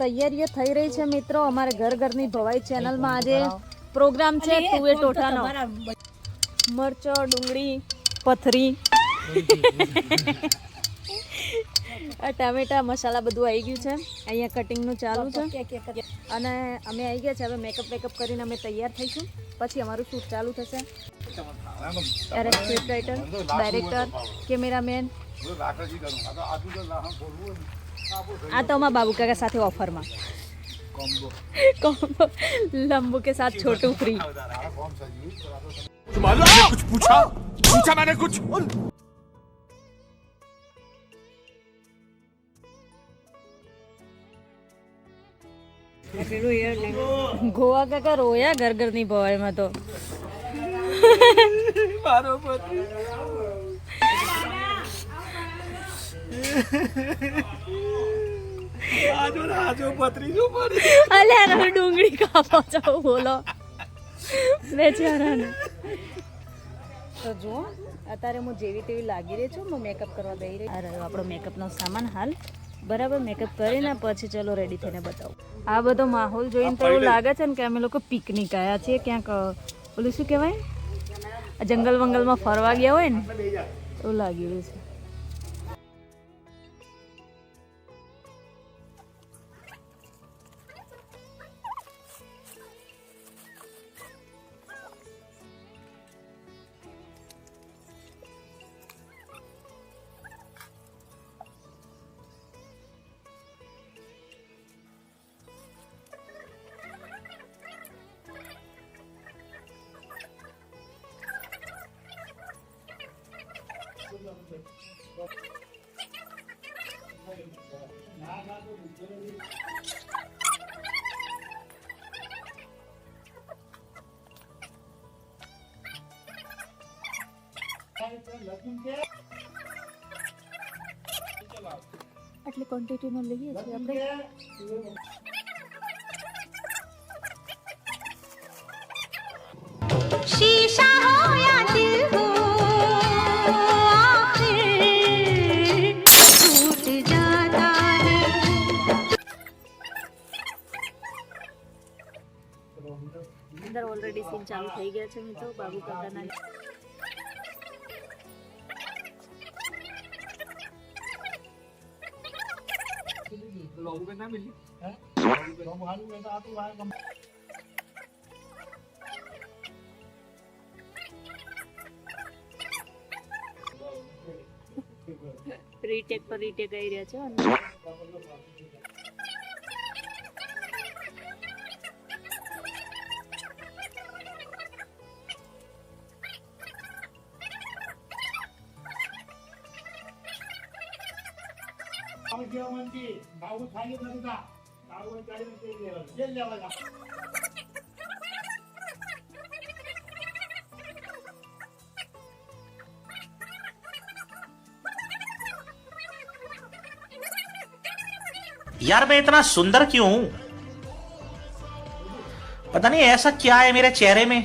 તૈયારીઓ થઈ રહી છે મિત્રો અમારે ઘરની ભવાઈ ચેનલમાં આજે પ્રોગ્રામ છે તુવે ટોઠાનો મરચો ડુંગળી પથરી ટામેટા મસાલા બધું આવી ગયું છે અહીંયા કટિંગનું ચાલુ છે અને અમે આવી ગયા છે હવે મેકઅપ કરીને અમે તૈયાર થઈશું પછી અમારું શૂટ ચાલુ થશે સ્ક્રિપ્ટ રાઇટર ડાયરેક્ટર કેમેરામેન આ તો અમારા બાબુ કાકા સાથે ઓફરમાં કોમ્બો लंबू के साथ छोटू फ्री कुछ पूछा मैंने कुछ गोवा काका रोया ઘરની ભવાઈમાં તો मारो पति आजो पत्री जो पड़ी અલ્યા ડુંગળી કાપો છો બોલો બેચારાને તો જો અત્યારે હું જેવી તેવી લાગી રહી છું હું મેકઅપ કરવા દઈ રહી આ રહ્યો આપણો મેકઅપનો સામાન હાલ બરાબર મેકઅપ કરીને પછી ચલો રેડી થઈને બતાવું આ બધો માહોલ જોઈને તો એવું લાગે છે ને કે અમે લોકો પિકનિક આવ્યા છીએ ક્યાંક ઓલું શું કહેવાય જંગલ વંગલમાં ફરવા ગયા હોય ને એવું લાગી રહ્યું છે આટલી ક્વોન્ટિટીમાં લઈએ છીએ આપણે शीशा हो या दिल हो आखिर टूट जाता है અંદર ઓલરેડી સીન ચાલુ થઈ ગયા છે મિત્રો બાબુ કાકાના लोगों पे ना मिली हैं लोग हालू में आ तो आए રીટેક પર રીટેક આવી રહ્યા છે અને बाबू खाली करूंगा बाबू चाहिए ये लेवागा यार मैं इतना सुंदर क्यों हूं पता नहीं ऐसा क्या है मेरे चेहरे में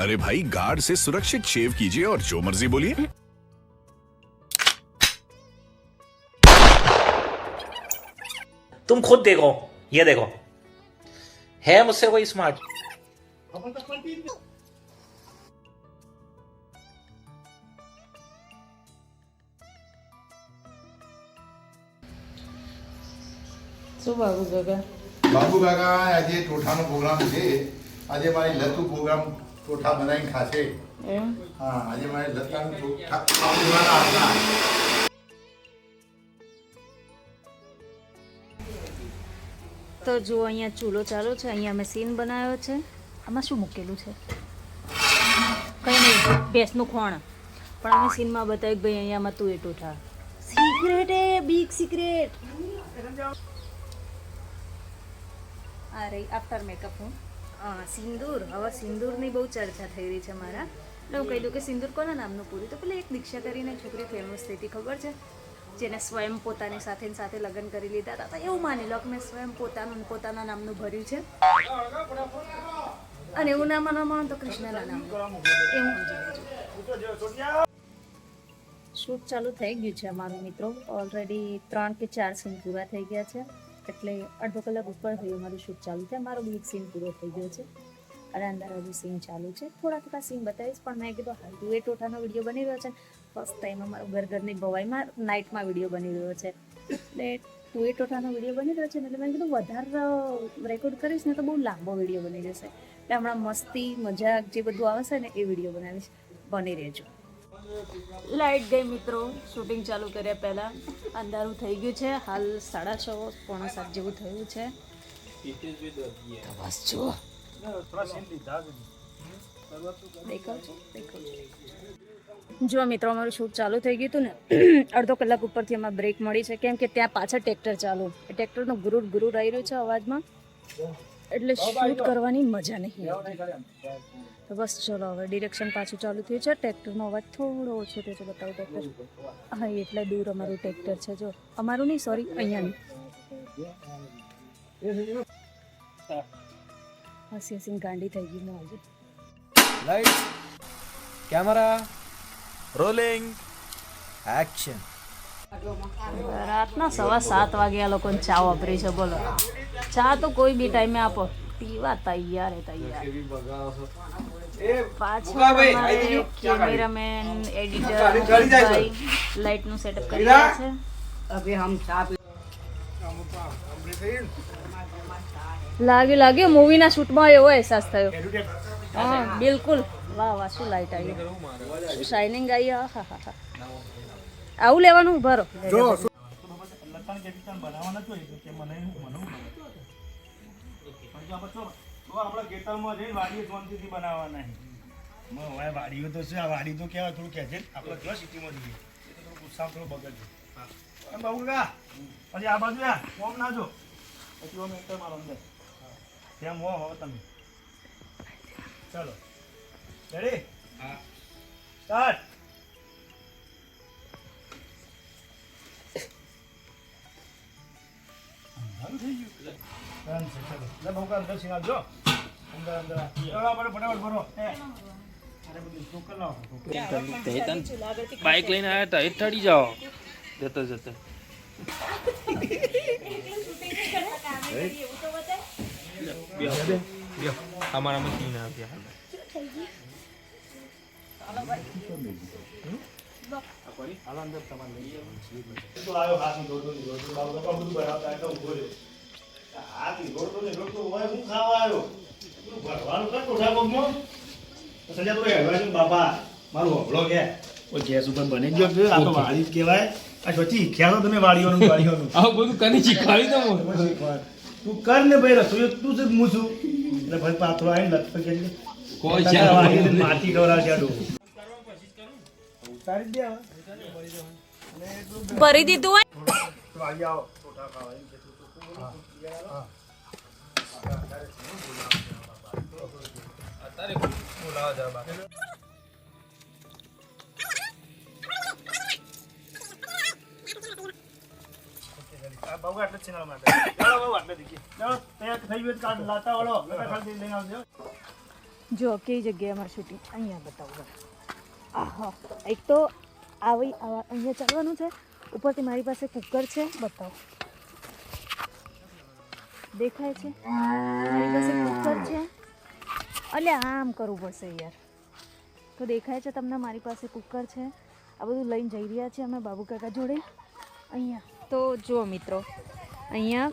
अरे भाई गार्ड से सुरक्षित शेव कीजिए और जो मर्जी बोलिए तुम खुद देखो ये देखो है मुझसे कोई स्मार्ट શું બાબુ કાકા બાબુ કાકા આજે ટોઠાનો પ્રોગ્રામ છે આજે મારી લતુ પ્રોગ્રામ ટોઠા બનાવીને ખાશે એમ હા આજે મારી લતાનું ટોઠા તો જો અહીંયા ચૂલો ચાલુ છે અહીંયા અમે સીન બનાવ્યો છે આમાં શું મૂકેલું છે કંઈ નહીં ભેંસનું ખોણ પણ અમે સીનમાં બતાવ્યું કે ભાઈ અહીંયામાં તું એ ટોઠા સિક્રેટ એ બિગ સિક્રેટ આ રહી આફ્ટર મેકઅપ હું સિંદૂર. હવે સિંદૂરની બહુ ચર્ચા થઈ રહી છે મારા, એટલે હું કહી દઉં કે સિંદૂર કોના નામનું પૂરું? તો પેલી એક દીક્ષા કરીને છોકરી ફેમસ થઈ હતી, ખબર છે? જેને સ્વયં પોતાની સાથે ને સાથે લગ્ન કરી લીધા હતા. તો એવું માની લો કે મેં સ્વયં પોતાના નામનું ભર્યું છે, અને એવું ના માનવામાં તો કૃષ્ણના નામનું એવું સમજી લેજો. શૂટ ચાલુ થઈ ગયું છે અમારું મિત્રો. ઓલરેડી 3 કે 4 સીન પૂરા થઈ ગયા છે, એટલે અડધો કલાક ઉપર થયું અમારું શૂટ ચાલુ છે. મારો બી એક સીન પૂરો થઈ ગયો છે, અને અંદર હજુ સીન ચાલુ છે. થોડા સીન બતાવીશ, પણ મેં કીધું હાલ તું એ ટોઠાનો વિડીયો બની રહ્યો છે. ફર્સ્ટ ટાઈમ અમારો ઘરની ભવાઈમાં નાઇટમાં વિડીયો બની રહ્યો છે, એટલે તું એ ટોઠાનો વિડીયો બની રહ્યો છે ને, એટલે મેં કીધું વધારે રેકોર્ડ કરીશ ને તો બહુ લાંબો વિડીયો બની જશે. એટલે હમણાં મસ્તી મજાક જે બધું આવશે ને એ વિડીયો બનાવીશ, બની રહેજો. લાઇટ ગઈ મિત્રો, શૂટિંગ ચાલુ કર્યા પહેલાં. અંધારું થઈ ગયું છે, હાલ 6:30 પોણા 7 જેવું થયું છે. બસ જુઓ, જો મિત્રો અમારું શૂટ ચાલુ થઈ ગયું હતું ને, અડધો કલાક ઉપરથી અમારે બ્રેક મળી છે, કેમ કે ત્યાં પાછળ ટ્રેક્ટર ચાલુ, એ ટ્રેક્ટરનો ગુરુર આવી રહ્યું છે અવાજમાં, એટલે શૂટ કરવાની મજા નહીં આવતી. તો બસ ચલો હવે ડિરેક્શન પાછું ચાલુ થયું છે. ટ્રેક્ટરનો અવાજ થોડો ઓછો થયો છે, બતાવું ટ્રેક્ટર. હા, એટલે દૂર અમારું ટ્રેક્ટર છે. જો અમારું નહીં, સોરી, અહીંયાનું. હસી ગાંડી થઈ ગઈ હું આજે. Light camera rolling action. રાતના 7:15 વાગે આ લોકોને ચા વાપરી છે. બોલો, ચા તો કોઈ બી ટાઈમે આપો, પીવા તૈયાર તૈયાર. પાછળ કેમેરામેન, એડિટર લાઇટનું સેટઅપ કરી રહ્યા છે. લાગ્યું મૂવીના શૂટમાં એવો અહેસાસ થયો. હા બિલકુલ. વાહ વાહ, શું લાઇટ આવી, શું શાઇનિંગ આવી. હા હા હા, આવું લેવાનું. ભરો વાડીઓ તો છે, આ વાડી તો કેવાય થોડું કે છે આપણે જો સિટીમાં જઈએ તો ગુસ્સા થોડો બગડશે. બાબુ કાકા પછી આ બાજુ ઓમ ના જો, પછી ઓમ એન્ટર મારો અંદર ત્યાં હો હવે તમે ચાલો રેડી. હા, સ્ટાર્ટ. થઈ ગયું લે બહુ કા અંદર સિંગલ જો અંદર અંદર આપણે ફટાફટ ભરો. બાઇક લઈને આવ્યા હતા, એ ઠડી જાઓ જતા જતા. અમારા મશીન આવ્યા. તો આવ્યો હાથી દોડતો ની દોડતો બાબુ કપા બધું બનાવતા એટલે ઉભો રહ્યો. હાથી દોડતો ને દોડતો હોય હું ખાવા આવ્યો ભરવાનું કર કોઠા પગમાં સંજા તો હેડવા છે બાપા મારું હોબળો કે કોઈ ગેસ ઉપર બની ગયો છે. આ તો વાડી જ કહેવાય. આ સોચી ખ્યાલ તમે વાડીઓનું વાડીઓનું આવું બધું કની શીખવાડી દો. તું કર ને ભાઈ રસોઈ તું છે હું છું એટલે ભાઈ પાથરો આવીને લત કે કોઈ વાડી માટી ડોરા છે ઉતારી દે હવે ભરી દીધું હોય. વાડી આવો ટોટા ખાવા એમ કે તું હા અત્યારે બોલાવા જરા બાકી. બાબુ આટલે જ ચેનલ માટે ચાલો બાબુ આટલે દીધી ચાલો તૈયાર થઈ ગયું કાર્ડ લાતા વાળો ખાલી લઈને આવજો. જો કઈ જગ્યાએ અમારું શૂટિંગ અહીંયા બતાવું. આહા, એક તો અહીંયા ચાલવાનું છે, ઉપરથી મારી પાસે કુકર છે, બતાવો દેખાય છે? મારી પાસે કુકર છે. એટલે આમ કરવું પડશે યાર, તો દેખાય છે તમને? મારી પાસે કુકર છે. આ બધું લઈને જઈ રહ્યા છે અમે બાબુ કાકા જોડે અહીંયા. તો જુઓ મિત્રો, અહીંયા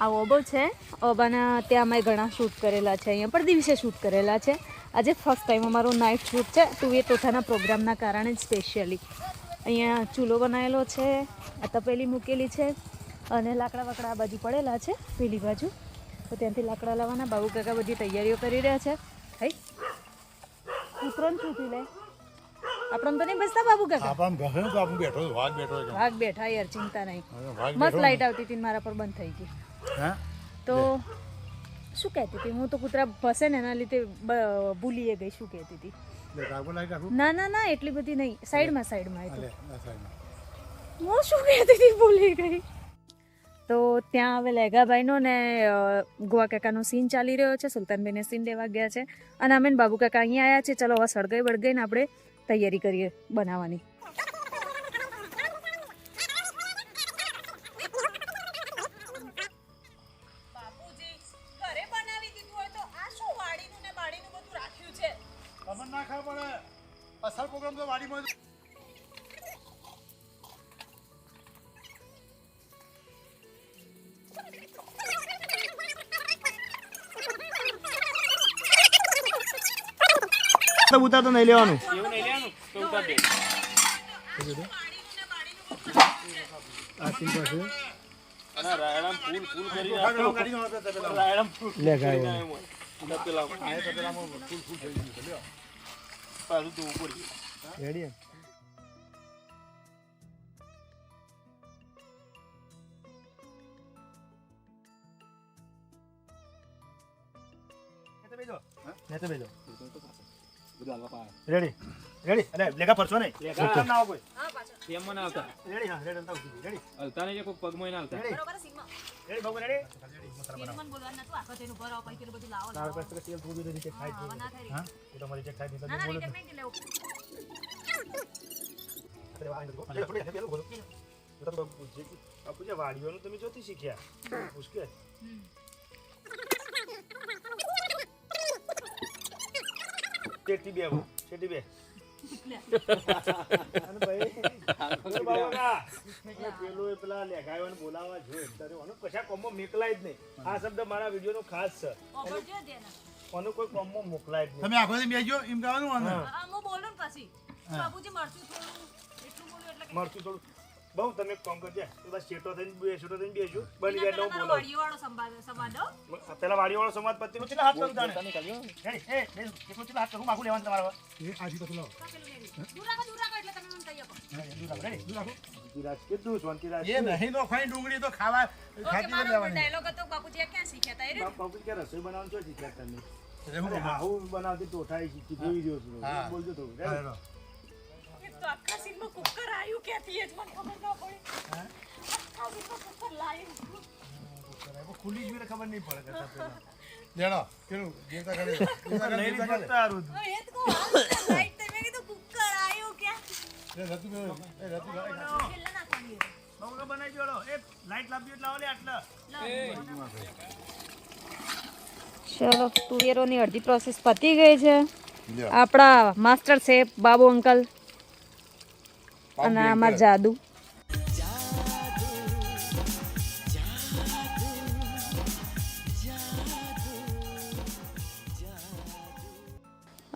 આ ઓબો છે. ઓબાના ત્યાં અમે ઘણા શૂટ કરેલા છે, અહીંયા પણ દિવસે શૂટ કરેલા છે. આજે ફર્સ્ટ ટાઈમ અમારો નાઇટ શૂટ છે, તું એ ટોઠાના પ્રોગ્રામના કારણે જ સ્પેશિયલી. અહીંયા ચૂલો બનાવેલો છે, આ તપેલી મૂકેલી છે, અને લાકડા વાકડા આ બાજુ પડેલા છે પેલી બાજુ. તો ત્યાંથી લાકડા લાવવાના. બાબુ કાકા બધી તૈયારીઓ કરી રહ્યા છે. હઈ કૂતરોને છૂટી લે, આપણને તો નહીં બસતા બાબુ કાકા. વાઘ બેઠા યાર, ચિંતા નહીં. મસ્ત લાઈટ આવતી હતી મારા પર બંધ થઈ ગઈ. તો શું કહેતી હતી હું તો કૂતરા ફસે ને એના લીધે ભૂલીએ ગઈ શું કહેતી હતી. ના ના ના એટલી બધી નહીં, સાઈડમાં એ તો હું શું કહેતી હતી ભૂલી ગઈ. તો ત્યાં હવે લેઘાભાઈનો ને ગોવા કાકાનો સીન ચાલી રહ્યો છે. સુલતાનભાઈને સીન દેવા ગયા છે અને અમે ને બાબુ કાકા અહીંયા આવ્યા છે. ચલો હવે સળગાઈ બળગાઈને આપણે તૈયારી કરીએ બનાવવાની. ખબર ના ખાવ પડે અસલ પ્રોગ્રામ તો વાડીમાં ઉતાર તો નહીં લેવાનું. એવું નહીં લેવાનું તો ઉતાર દે. અને રાયડામ ફૂલ કરી નાખો. રાયડામ ફૂલ કરી નાખો. પેલા પાછું તો ઉપર રેડી. રેડી રેડી અરે લેગા ફરશો નહીં. લેગા ના આવો કોઈ. એમ ના આવતા. રેડી હા રેડી અંતા ઉભી રેડી હલતા નહીં કોઈ પગમાં ના આવતા. રેડી બાબુ રેડી તાર પાસે તેલ થોડું બધું નીચે ખાઈ દે. હા એ તમારી ચેક ખાઈ દે તો બોલો. અરે વાહ થોડી પેલું બોલો. તો આપુ જે વાડીઓનું તમે જોતી શીખ્યા મુશ્કેલ. ચેટી બે ચેટી બે અને ભાઈ બાબા પેલો પેલા લેખાયવાને બોલાવવા જોઈએ ત્યારે કશા કોમમાં મેકલાય જ નહીં. આ શબ્દ મારા વિડીયોનો ખાસ છે. કોનો કોઈ કોમમાં મોકલાય જ નહીં. તમે આખો દી બેસજો એમ કહેવાનું અને મરચું થોડું બહુ તમે એક કામ કરજે બસ શેટો થઈને બેસું બની જાય એટલે હું બોલાવું. પેલા વાડીવાળો સંવાદ પતિ કેટલા હાથ કરું તાણે કેટલો કેટલા હાથ કરું માગું લેવાનું તમારા એ આજી પછી લાવો કેટલું શાંતિરાજ એ નહીં તો ખાઈ ડુંગળી તો ખાવા ખાતી લેવાની બાપુ કે રસોઈ બનાવવાનું છો શીખ્યા તમે આવું બનાવતી ટોઠાઈ શીખી જોઈ રહ્યો છું બોલજો તો તો આખા સીનમાં કુકર આવ્યું ક્યાંથી જ મને ખબર ન પડી. આખા સીનમાં કુકર લાવ્યું ખુલ્લી જ ખબર નહીં પડે કરતા પેલા લેણો કેવું જેતા કરે લઈ લીધું તારું એ તો લાઈટ તમે કીધું કુકર આવ્યું ક્યાં એ રતુ એ રતુ કેટલા નાખવાની બહુ બનાવી જોડો એ લાઈટ લાવી એટલે આવો લે આટલા. ચલો તુવેરોની અડધી પ્રોસેસ પતી ગઈ છે. આપણા માસ્ટર શેફ બાબુ અંકલ અને અમાર જાદુ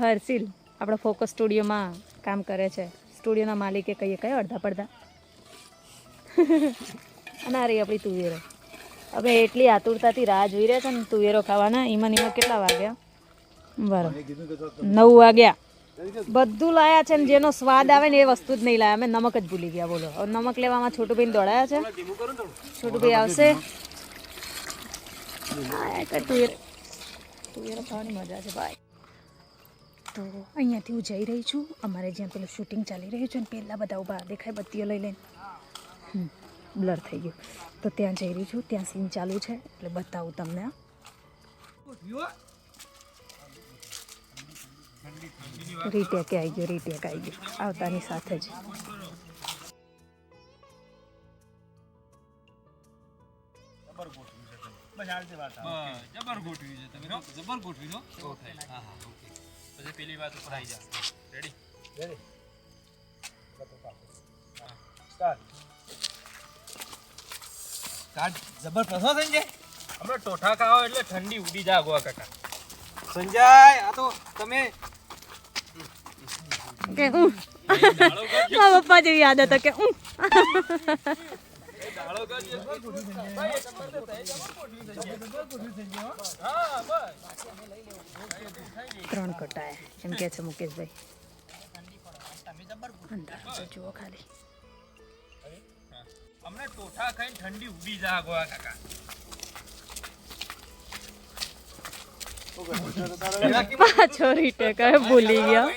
હર્ષિલ આપણા ફોકસ સ્ટુડિયોમાં કામ કરે છે. સ્ટુડિયોના માલિકે કહીએ કયા અડધા પડધા અને આ રહી આપણી તુવેરો. હવે એટલી આતુરતાથી રાહ જોઈ રહ્યા છે ને તુવેરો ખાવાના. એમાં કેટલા વાગ્યા? બરાબર 9 વાગ્યા. બધું લાયા છે ને જેનો સ્વાદ આવે ને એ વસ્તુ જ નહીં લાયા. અમે નમક જ ભૂલી ગયા. બોલો હવે નમક લેવામાં છોટુભાઈને દોડાયા છે. છોટુભાઈ આવશે. તુવેરો ખાવાની મજા છે ભાઈ. તો અહીંયાથી હું જઈ રહી છું અમારે જ્યાં પેલું શૂટિંગ ચાલી રહ્યું છે ને પહેલાં બધા ઊભા દેખાય બત્તીઓ લઈ લઈને બ્લર થઈ ગયું. તો ત્યાં જઈ રહી છું. ત્યાં સીન ચાલુ છે એટલે બતાવું તમને. રીટેક આવી ગયો. રીટેક આવી ગયો આવતાની સાથે જ. જબર ગોઠવી છે તમે જબર ગોઠવી દો તો થાય. હા હા ઓકે. પછી પેલી વાત ઉપર આવી જા. રેડી રેડી સ્ટાર્ટ સ્ટાર્ટ જબર ફસો સંજય. હમણાં ટોઠા ખાઓ એટલે ઠંડી ઉડી જા ગોવા કાકા. સંજય આ તો તમે કે મારા પપ્પા જેવી આદત કે દાળો કરજે. હા બસ 3 કટાયા એમ કે છે મુકેશભાઈ. અંદર જુઓ ખાલી. હમણાં ટોઠા ખાઈને ઠંડી ઉડી જા ગોવા કાકા. પાછો રીટેક હવે ભૂલી ગયો.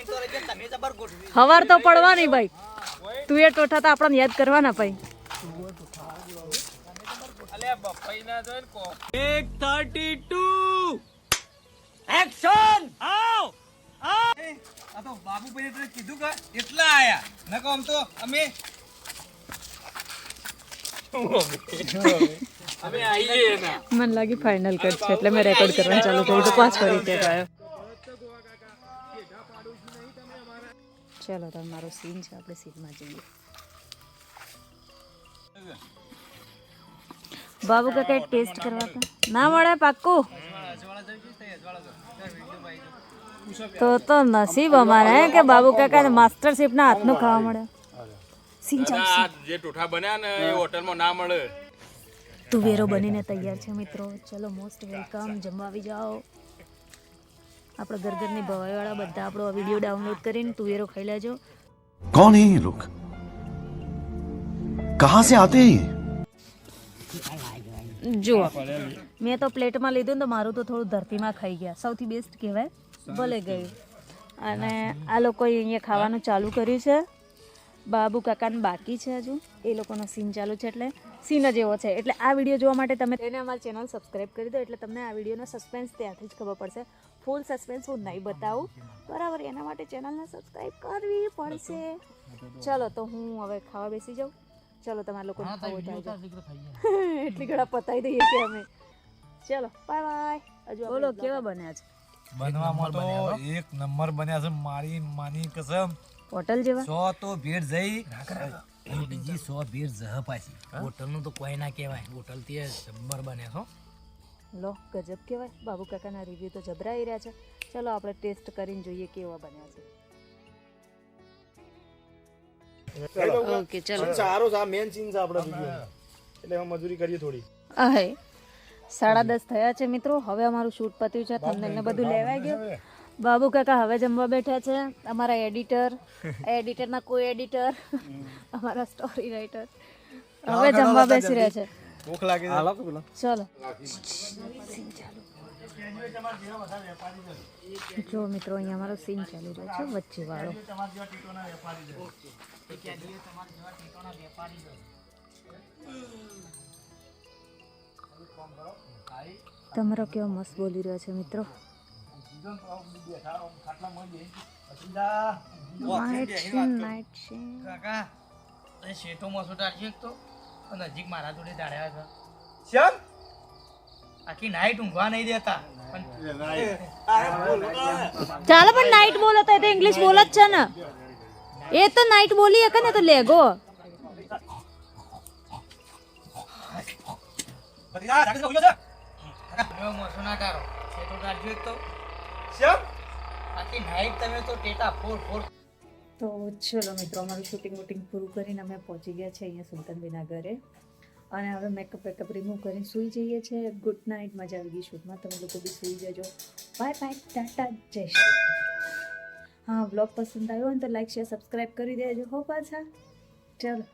હવાર તો પડવાની ભાઈ. તું એ ટોઠા તો આપણને યાદ કરવાના ભાઈ. અલે બફાઈ ના જોઈ ને કો 132 એક્શન આવ આ તો બાબુભાઈ તને કીધું કે એટલા આયા નકો આમ તો અમે આઈએ ના મને લાગી ફાઇનલ કટ છે એટલે મેં રેકોર્ડ કરવાનું ચાલુ કર્યું તો પાછો રીટેક આવ્યો. ચલો તો મારો સીન છે, આપણે સીનમાં જઈએ. બાબુ કાકા એક ટેસ્ટ કરવા તો ના મળે પાક્કું તો નસીબ અમારે હે કે બાબુ કાકા માસ્ટર શેફ ના હાથનું ખાવા મળે. સીન ચાલશે. જે ટોઠા બન્યા ને એ હોટલમાં ના મળે. તુવેરો બનીને તૈયાર છે મિત્રો. ચલો મોસ્ટ વેલકમ, જમવા આવી જાઓ. આપણે ઘરની ભવાઈવાળા બધા આપણો વિડીયો ડાઉનલોડ કરીને તુવેરો ખાઈ લેજો. कौन है ये लोग कहां से आते हैं ये જુઓ મેં તો પ્લેટમાં લીધું ને તો મારું તો થોડું ધરતીમાં ખાઈ ગયા. સૌથી બેસ્ટ કહેવાય. ભલે ગયું. અને આ લોકોએ અહીંયા ખાવાનું ચાલુ કર્યું છે. બાબુ કાકાને બાકી છે હજુ. એ લોકોનો સીન ચાલુ છે એટલે સીન જ એવો છે. એટલે આ વિડીયો જોવા માટે તમે તેને અમારી ચેનલ સબસ્ક્રાઈબ કરી દો એટલે તમને આ વિડીયોનો સસ્પેન્સ ત્યાંથી જ ખબર પડશે. ફૂલ સસ્પેન્સ હું નહીં બતાવું બરાબર. એના માટે ચેનલને સબસ્ક્રાઈબ કરવી પડશે. ચલો તો હું હવે ખાવા બેસી જાઉં. ચલો તમારા લોકો એટલી ઘણા પતાવી દઈએ કે અમે. ચલો બાય બાય. હજુ બોલો કેવા બન્યા છે? બનવામાં તો એક નંબર બન્યા છે. મારી માની કસમ હોટલ જેવા 100 તો ભેટ જઈ બીજી 100 ભેટ જહ પાછી. હોટલ નું તો કોઈ ના કહેવાય. હોટલ થી જબ્બર બન્યા છો. લો ગજબ કહેવાય. બાબુ કાકાના રિવ્યુ તો જબરાઈ રહ્યા છે. ચલો આપણે ટેસ્ટ કરીને જોઈએ કેવા બન્યા છે. ઓકે ચલો સારો છે. આ મેન સીન છે આપણા વિડીયો એટલે હવે મજૂરી કરીએ થોડી. આહે 10:30 થયા છે મિત્રો. હવે અમારું શૂટ પત્યું છે. થંબનેલ ને બધું લેવાઈ ગયું. બાબુ કાકા હવે જમવા બેઠા છે. અમારા એડિટરના કોઈ એડિટર અમારા સ્ટોરી રાઇટર હવે જમવા બેસી રહ્યા છે. ભૂખ લાગે છે. હાલો પેલો ચલો જો મિત્રો અહીંયા અમારો સીન ચાલી રહ્યો છે વચ્ચે વાળો. તમારો કેવો મસ્ત બોલી રહ્યો છે મિત્રો. નાઇટ સીન કાકા એ શેટો મસો ટાળશે તો નજીક મારા જોડે દાડ્યા છે. શ્યામ આખી નાઈટ ઊંઘવા નહીં દેતા. ચાલો પણ નાઇટ બોલો તો એ તો ઇંગ્લિશ બોલ જ છે ને. એ તો નાઇટ બોલી હકે ને તો લેગો. મસો ના ટાળો શેટો ટાળજો એક તો. શ્યામ આખી નાઈટ તમે તો ટેટા ફોર. તો ચલો મિત્રો અમારું શૂટિંગ વૂટિંગ પૂરું કરીને અમે પહોંચી ગયા છે અહીંયા સુલતાનબીના ઘરે. અને હવે મેકઅપ રિમૂવ કરીને સૂઈ જઈએ છીએ. Good night. મજા આવી ગઈ શૂટમાં. તમે લોકો બી સૂઈ જજો. બાય બાય ટાટા જય શ્રી. હા વ્લોગ પસંદ આવ્યો હોય તો લાઈક શેર સબસ્ક્રાઈબ કરી દેજો હો પાછા. ચલો